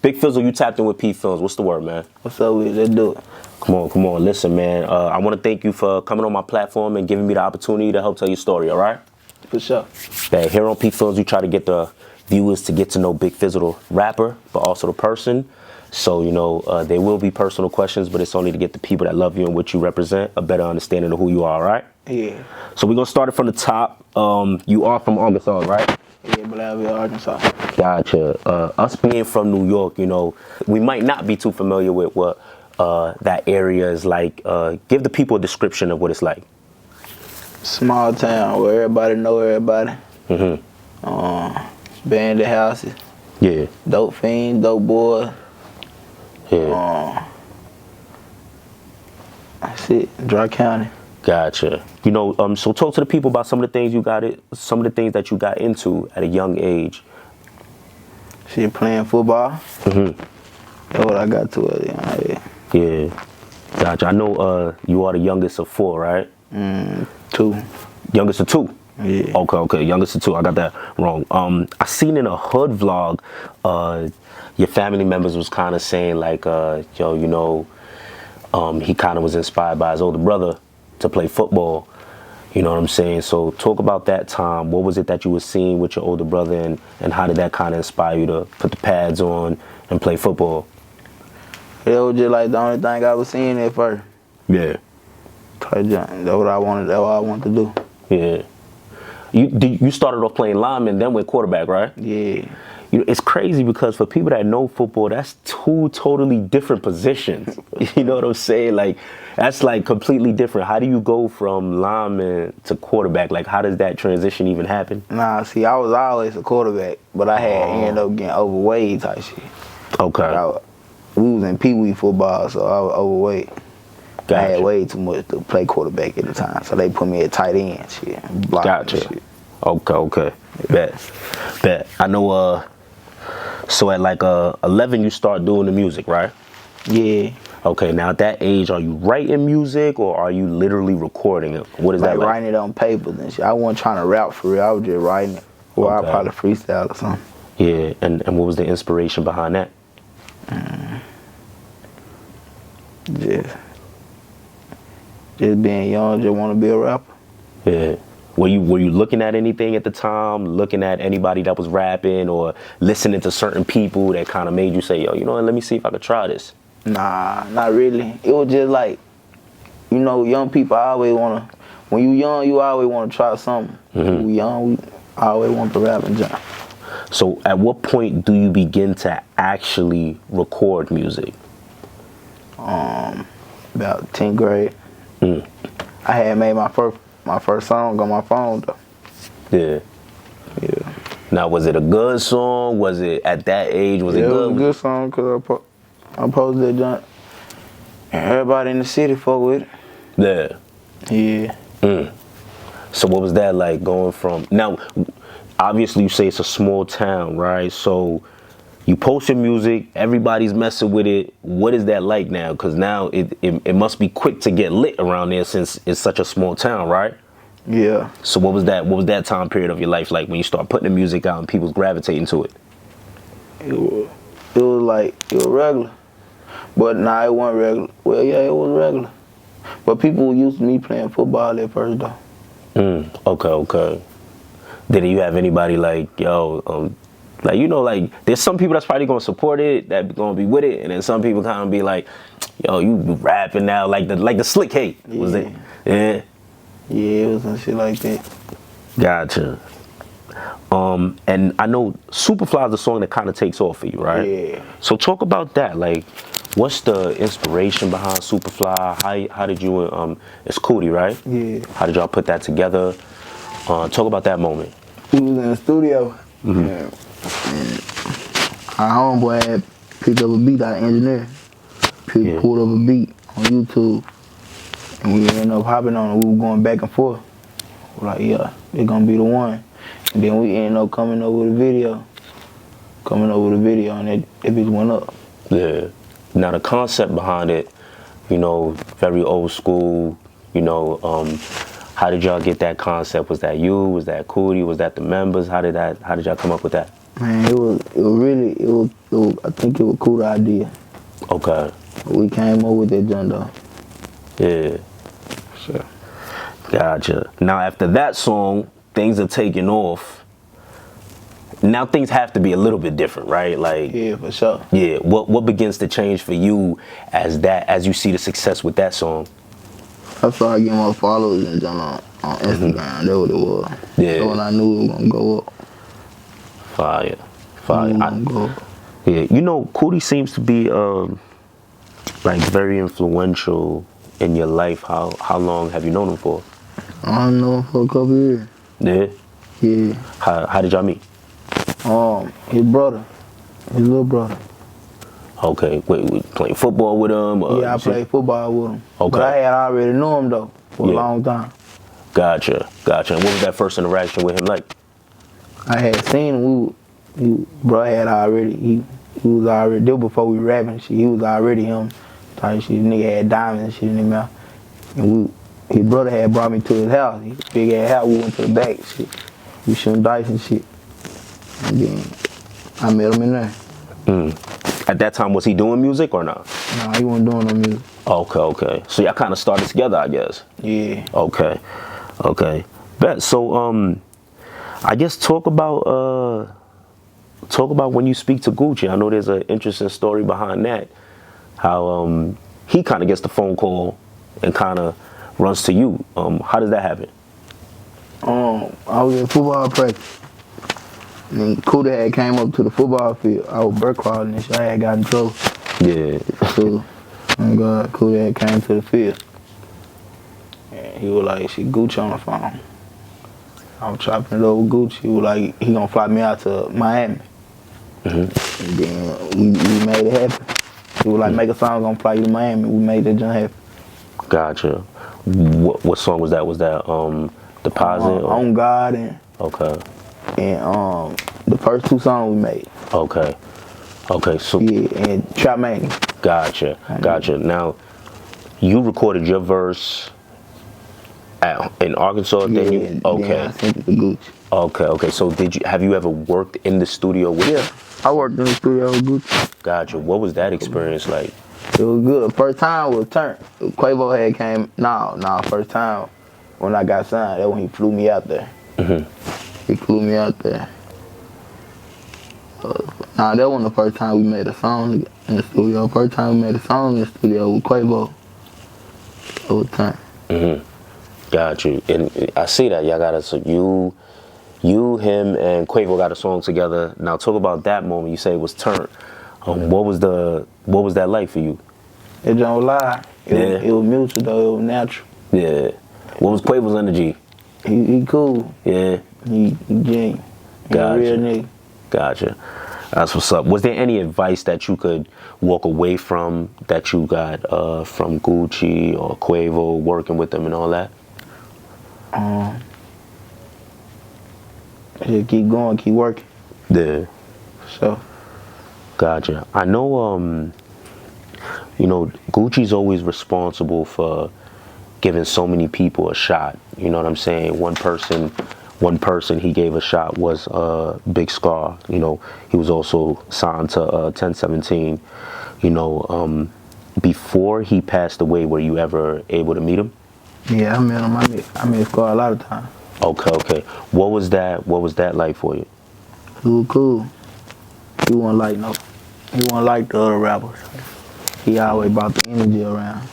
Big Fizzle, you tapped in with PPhilms. What's the word, man? What's up with it? Let's do it. Come on. Listen, man. I want to thank you for coming on my platform and giving me the opportunity to help tell your story, all right? For sure. That here on PPhilms, we try to get the viewers to get to know Big Fizzle, the rapper, but also the person. So, you know, there will be personal questions, but it's only to get the people that love you and what you represent a better understanding of who you are, all right? Yeah. So we're going to start it from the top. You are from Arkansas, right? Yeah, Blackville, Arkansas. Gotcha. Us being from New York, you know, we might not be too familiar with what that area is like. Give the people a description of what it's like. Small town where everybody know everybody. Bandit houses. Yeah. Dope fiends, dope boys. Yeah. That's it. Dry County. Gotcha. You know, so talk to the people about some of the things some of the things that you got into at a young age. Shit, playing football. That's what I got to at a young age. Yeah. Gotcha. I know you are the youngest of 4, right? 2. Youngest of 2? Yeah. Okay. Youngest of 2. I got that wrong. I seen in a hood vlog, your family members was kind of saying like, yo, you know, he kind of was inspired by his older brother to play football. You know what I'm saying? So talk about that time. What was it that you were seeing with your older brother, and how did that kind of inspire you to put the pads on and play football? It was just like the only thing I was seeing at first. Yeah. That's what I wanted. That's what I wanted to do. Yeah. You started off playing lineman, then went quarterback, right? Yeah. You know, it's crazy because for people that know football, that's 2 totally different positions. You know what I'm saying? Like, that's like completely different. How do you go from lineman to quarterback? Like, how does that transition even happen? Nah, see, I was always a quarterback, but I had ended up getting overweight type shit. Okay. We was in Pee-wee football, so I was overweight. Gotcha. I had way too much to play quarterback at the time, so they put me at tight end shit. Gotcha. Shit. Okay. Bet. I know, so at like 11 you start doing the music, right? Yeah. Okay, now at that age, are you writing music or are you literally recording it? What is like that like? Writing it on paper and shit. I wasn't trying to rap for real, I was just writing it. Or I probably freestyle or something. Yeah, and what was the inspiration behind that? Just being young, just want to be a rapper. Yeah. Were you looking at anything at the time, looking at anybody that was rapping or listening to certain people that kind of made you say, yo, you know what, let me see if I could try this? Nah, not really. It was just like, you know, young people always want to, when you young, you always want to try something. When we young, we always want to rap and jump. So at what point do you begin to actually record music? About 10th grade. I had made my first song on my phone though. Yeah. Now, was it a good song? Was it at that age? Was it good? It was a good song because I posted that junk. And everybody in the city fuck with it. Yeah. So what was that like going from? Now, obviously you say it's a small town, right? So you post your music, everybody's messing with it. What is that like now? Because now it must be quick to get lit around there since it's such a small town, right? Yeah. So what was that time period of your life like when you start putting the music out and people's gravitating to it? It was regular. But nah, it wasn't regular. Well, yeah, it was regular. But people were used to me playing football at first though. Okay. Did you have anybody like, yo, like, you know, like, there's some people that's probably gonna support it, that gonna be with it, and then some people kind of be like, yo, you rapping now, like the slick hate, was it? Yeah. Yeah, it was some shit like that. Gotcha. And I know Supafly is the song that kind of takes off for you, right? Yeah. So talk about that. Like, what's the inspiration behind Supafly? How did you it's Cootie, right? Yeah. How did y'all put that together? Talk about that moment. We was in the studio. And our homeboy had picked up a beat, our engineer. Pulled up a beat on YouTube. And we ended up hopping on it. We were going back and forth. We're like, yeah, it's gonna be the one. And then we ended up coming over with a video. And that bitch went up. Yeah. Now the concept behind it, you know, very old school, you know, How did y'all get that concept? Was that you? Was that Cootie? Was that the members? How did y'all come up with that? Man, it was I think it was a cool idea. Okay. We came up with that jump though. Yeah. Sure. Gotcha. Now after that song, things are taking off. Now things have to be a little bit different, right? Like, Yeah, for sure. yeah. What begins to change for you as you see the success with that song? I started getting more followers and jump on Instagram. That's what it was. Yeah. So when I knew it was gonna go up. Fire. Yeah. You know, Cootie seems to be like very influential in your life. How long have you known him for? I don't know for a couple years. Yeah. Yeah. How did y'all meet? His brother, his little brother. Okay. Wait, playing football with him? Yeah, I played football with him. Okay. But I had already known him though for a long time. Gotcha. And what was that first interaction with him like? I had seen him. Bro had already. He was already there before we rapping shit. He was already him. Type shit. Nigga had diamonds and shit in his mouth. And his brother had brought me to his house. He big ass house. We went to the back. Shit. We shooting dice and shit. And then I met him in there. At that time, was he doing music or not? Nah, he wasn't doing no music. Okay. So y'all kind of started together, I guess. Yeah. Okay. Bet. So I guess talk about when you speak to Gucci. I know there's an interesting story behind that. How he kind of gets the phone call and kind of runs to you. How does that happen? I was in football practice. And then Cootie had came up to the football field. I was bird crawling and shit. I had got in trouble. Yeah. So, oh God, Cootie had came to the field. And he was like, she Gucci on the phone. I was chopping it over Gucci. He was like, he gonna fly me out to Miami. And then we made it happen. He was like, make a song, gonna fly you to Miami. We made that jump happen. Gotcha. What song was that? Was that Deposit? On God and the first two songs we made. Okay. So yeah, and Trap Mania. Gotcha. Now, you recorded your verse in Arkansas. Then you Then I sent it to Gucci. Okay. So have you ever worked in the studio with him? Yeah, I worked in the studio with Gucci. Gotcha. What was that experience like? It was good. First time was turn. Quavo had came. First time when I got signed, that when he flew me out there. He flew me out there. That wasn't the first time we made a song in the studio. First time we made a song in the studio with Quavo. Over time. Got you. And I see that y'all got it. So you, him, and Quavo got a song together. Now talk about that moment. You say it was Turn. What was that like for you? It don't lie. It was mutual though. It was natural. Yeah. What was Quavo's energy? He cool. Yeah. He genuine. He a real nigga. Gotcha. That's what's up. Was there any advice that you could walk away from that you got from Gucci or Quavo working with them and all that? Just keep going, keep working. Yeah. So. Gotcha. I know, Gucci's always responsible for giving so many people a shot. You know what I'm saying? One person he gave a shot was Big Scarr. You know, he was also signed to 1017. You know, before he passed away, were you ever able to meet him? Yeah, I met him. I met Scarr a lot of times. Okay. What was that like for you? He was cool. He wasn't like the other rappers. He always brought the energy around.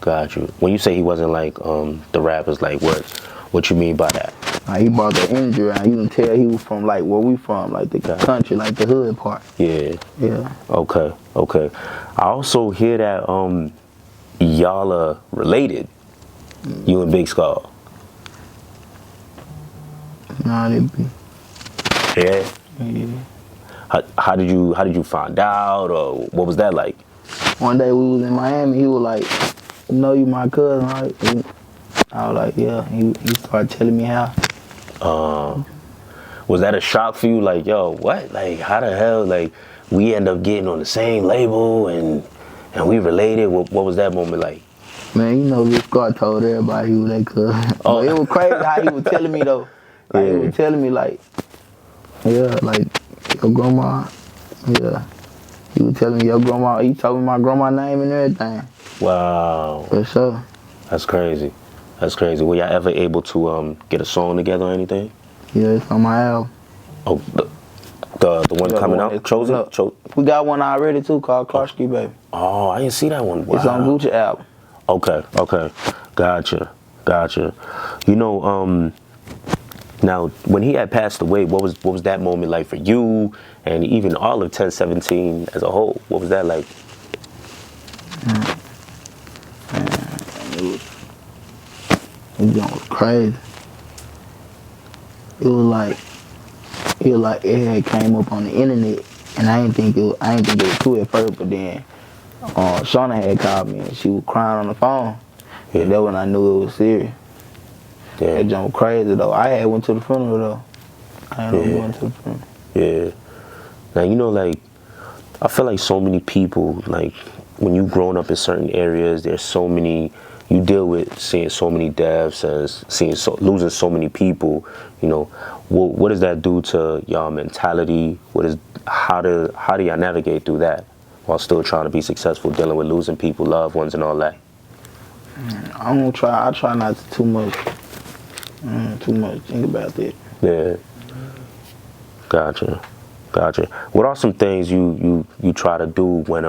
Got you. When you say he wasn't like the rappers, like what you mean by that? He brought the energy around. You can tell he was from like where we from, like the country, like the hood part. Yeah. Yeah. Okay. I also hear that y'all are related. You and Big Scarr. Nah, they be. Yeah. Yeah. How did you find out, or what was that like? One day we was in Miami. He was like, "You know, you my cousin, right?" I was like, "Yeah." He started telling me how. Was that a shock for you? Like, yo, what? Like, how the hell? Like, we end up getting on the same label and we related. What was that moment like? Man, you know, Big Scarr told everybody he was that cousin. Oh. But it was crazy how he was telling me though. Like he was telling me like, yeah, like your grandma, yeah. He was telling me your grandma. He told me my grandma's name and everything. Wow. For sure. That's crazy. That's crazy. Were y'all ever able to get a song together or anything? Yeah, it's on my album. Oh, the one coming out, Chozen. We got one already too called Karski Baby. Oh, I didn't see that one. Wow. It's on Gucci album. Okay. Gotcha. You know, now when he had passed away, what was that moment like for you, and even all of 1017 as a whole? What was that like? It was crazy. It was like it had came up on the internet, and I didn't think it was true at first. But then Shauna had called me, and she was crying on the phone. Yeah. And that's when I knew it was serious. Yeah. That jump was crazy though. I had went to the funeral though. I had went to the funeral. Yeah. Now you know, like I feel like so many people, like when you growing up in certain areas, there's so many. You deal with seeing so many deaths, losing so many people. You know, what does that do to y'all mentality? How do y'all navigate through that while still trying to be successful, dealing with losing people, loved ones, and all that? I try not to too much think about that. Yeah. Gotcha. What are some things you try to do when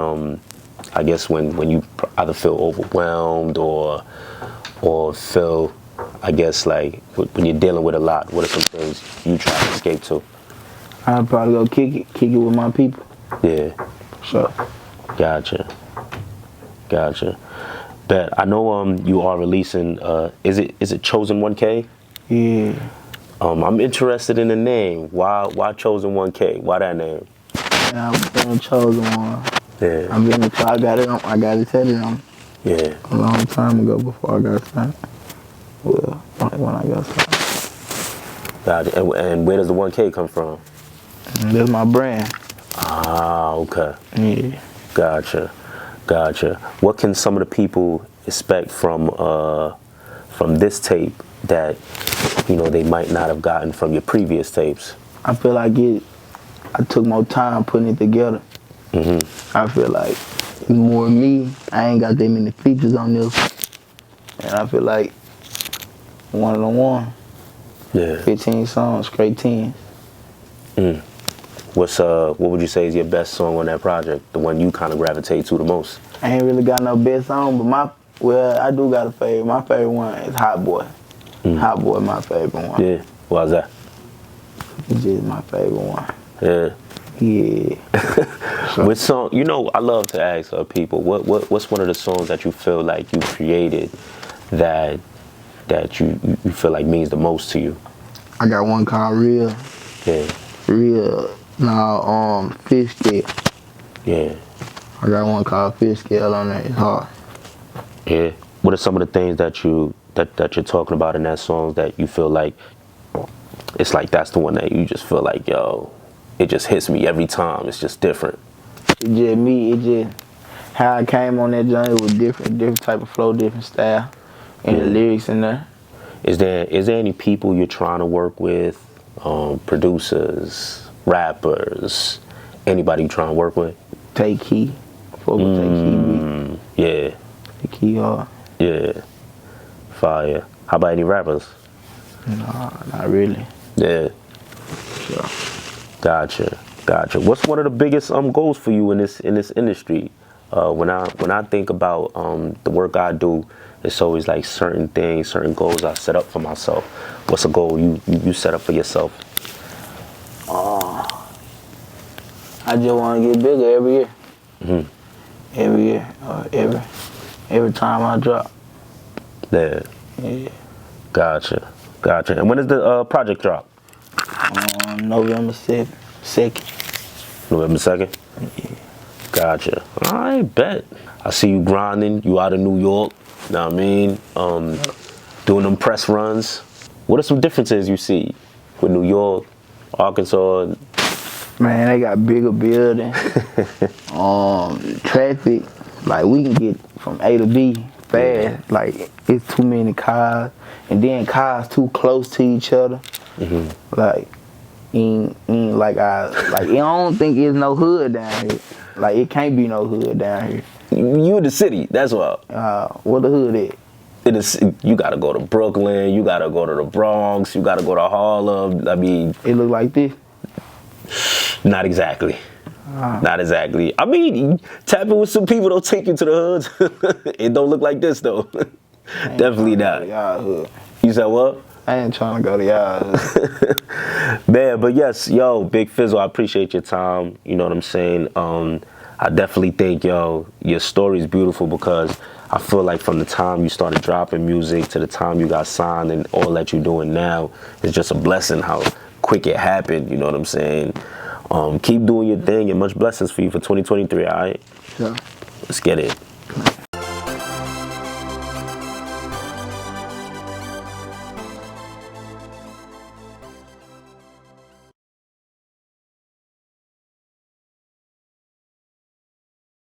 I guess when you either feel overwhelmed or feel, I guess, like when you're dealing with a lot? What are some things you try to escape to? I'd probably go kick it with my people. Yeah. Sure. Gotcha. Bet. I know you are releasing. Is it Chozen 1K? Yeah. I'm interested in the name. Why Chozen 1K? Why that name? Yeah, I've been chosen one. Yeah. I got it tatted on. Yeah. A long time ago before I got signed. Well, when I got signed. Got it. And where does the 1K come from? That's my brand. Ah, okay. Yeah. Gotcha. What can some of the people expect from this tape that they might not have gotten from your previous tapes? I feel like I took more time putting it together. I feel like it's more me. I ain't got that many features on this, and I feel like one of the one. Yeah. 15 songs, straight 10. What would you say is your best song on that project? The one you kind of gravitate to the most? I ain't really got no best song, but I do got a favorite. My favorite one is Hot Boy. Hot Boy, my favorite one. Yeah. Why's that? It's just my favorite one. Yeah. Yeah. Which song? I love to ask people what's one of the songs that you feel like you created that you feel like means the most to you? I got one called Real. Yeah. Real. No, Fish Scale. Yeah. I got one called Fish Scale on there. It's hard. Yeah. What are some of the things that you're talking about in that song that you feel like it's like that's the one that you just feel like, yo, it just hits me every time. It's just different. It's just me. It's just how I came on that journey was different type of flow, different style, and the lyrics in there. Is there any people you're trying to work with, producers, rappers, anybody you trying to work with? Take Key. Focus Take Key. Yeah. Take Key hard. Yeah. Fire. How about any rappers? Nah, not really. Yeah. Sure. Gotcha. What's one of the biggest goals for you in this industry? When I think about the work I do, it's always like certain things, certain goals I set up for myself. What's a goal you set up for yourself? I just want to get bigger every year. Every year, every time I drop. Yeah. Yeah. Gotcha. And when does the project drop? November 2nd. November 2nd? Yeah. Gotcha. I bet. I see you grinding. You out of New York. Know what I mean? Doing them press runs. What are some differences you see with New York, Arkansas? Man, they got bigger buildings. Traffic, like we can get from A to B fast. Like it's too many cars, and then cars too close to each other. Like ain't like I don't think it's no hood down here. Like it can't be no hood down here. You in the city, that's why. What the hood at? It is, you gotta go to Brooklyn, you gotta go to the Bronx, you gotta go to Harlem. I mean, It look like this. not exactly. Not exactly. I mean, tapping with some people don't take you to the hoods. It don't look like this though. Definitely not. Y'all hood. You said what? I ain't trying to go to y'all hood. Man, but yes, yo, Big Fizzle, I appreciate your time. You know what I'm saying? I definitely think, yo, your story is beautiful because I feel like from the time you started dropping music to the time you got signed and all that you're doing now, it's just a blessing how quick it happened, you know what I'm saying? Keep doing your thing and much blessings for you for 2023, all right? Yeah. Let's get it.